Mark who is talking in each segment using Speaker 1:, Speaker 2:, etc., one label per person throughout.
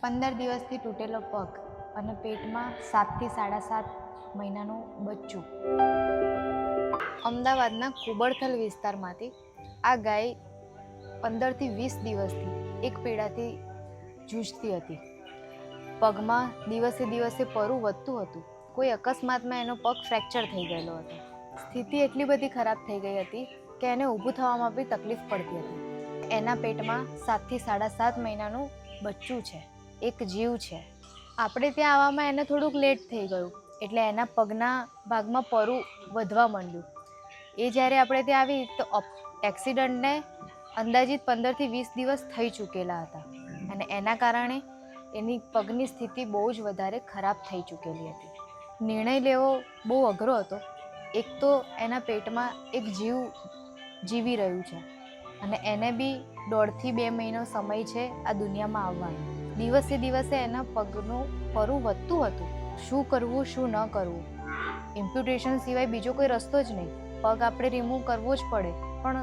Speaker 1: 15 દિવસથી તૂટેલો પગ અને પેટમાં 7 થી 7.5 મહિનાનું બચ્ચું. અમદાવાદના કુબડથલ વિસ્તારમાંથી આ ગાય 15 થી 20 દિવસથી એક પીડાથી જૂਝતી હતી. પગમાં દિવસે દિવસે પરું વધતું હતું. કોઈ અકસ્માતમાં એનો પગ ફ્રેક્ચર થઈ ગયેલો હતો. સ્થિતિ એટલી બધી ખરાબ થઈ ગઈ હતી કે એને ઊભું થવામાં બી તકલીફ પડતી હતી. એના પેટમાં 7 થી 7.5 મહિનાનું બચ્ચું છે, એક જીવ છે. આપણે ત્યાં આવવામાં એને થોડુંક લેટ થઈ ગયું એટલે એના પગના ભાગમાં પરું વધવા માંડ્યું. એ જ્યારે આપણે ત્યાં આવી તો એક્સિડન્ટને અંદાજિત 15 થી 20 દિવસ થઈ ચૂકેલા હતા અને એના કારણે એની પગની સ્થિતિ બહુ જ વધારે ખરાબ થઈ ચૂકેલી હતી. નિર્ણય લેવો બહુ અઘરો હતો. એક તો એના પેટમાં એક જીવ જીવી રહ્યું છે અને એને બી 1.5 થી 2 મહિનો સમય છે આ દુનિયામાં આવવાનો. દિવસે દિવસે એના પગનું પરું વધતું હતું. શું કરવું શું ન કરવું, ઇમ્પ્યુટેશન સિવાય બીજો કોઈ રસ્તો જ નહીં. પગ આપણે રિમૂવ કરવો જ પડે, પણ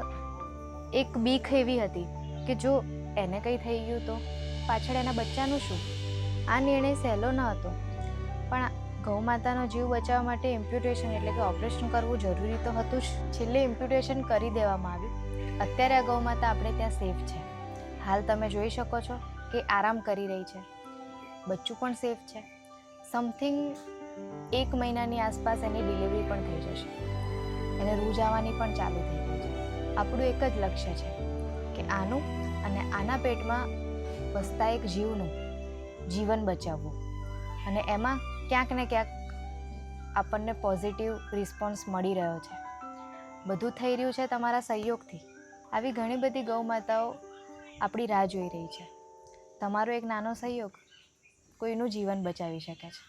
Speaker 1: એક બીક એવી હતી કે જો એને કંઈ થઈ ગયું તો પાછળ એના બચ્ચાનું શું. આ નિર્ણય સહેલો ન હતો, પણ ગૌ માતાનો જીવ બચાવવા માટે ઇમ્પ્યુટેશન એટલે કે ઓપરેશન કરવું જરૂરી તો હતું જ. છેલ્લે ઇમ્પ્યુટેશન કરી દેવામાં આવ્યું. અત્યારે આ ગૌ માતા આપણે ત્યાં સેફ છે. હાલ તમે જોઈ શકો છો કે આરામ કરી રહી છે. બચ્ચું પણ સેફ છે. સમથિંગ 1 મહિનાની આસપાસ એની ડિલિવરી પણ થઈ જશે. એને રૂજ આવવાની પણ ચાલુ થઈ ગઈ છે. આપણું એક જ લક્ષ્ય છે કે આનું અને આના પેટમાં વસતા એક જીવનું જીવન બચાવવું અને એમાં ક્યાંક ને ક્યાંક આપણને પોઝિટિવ રિસ્પોન્સ મળી રહ્યો છે. બધું થઈ રહ્યું છે તમારા સહયોગથી. આવી ઘણી બધી ગૌ માતાઓ આપણી રાહ જોઈ રહી છે. તમારો એક નાનો સહયોગ કોઈનું જીવન બચાવી શકે છે.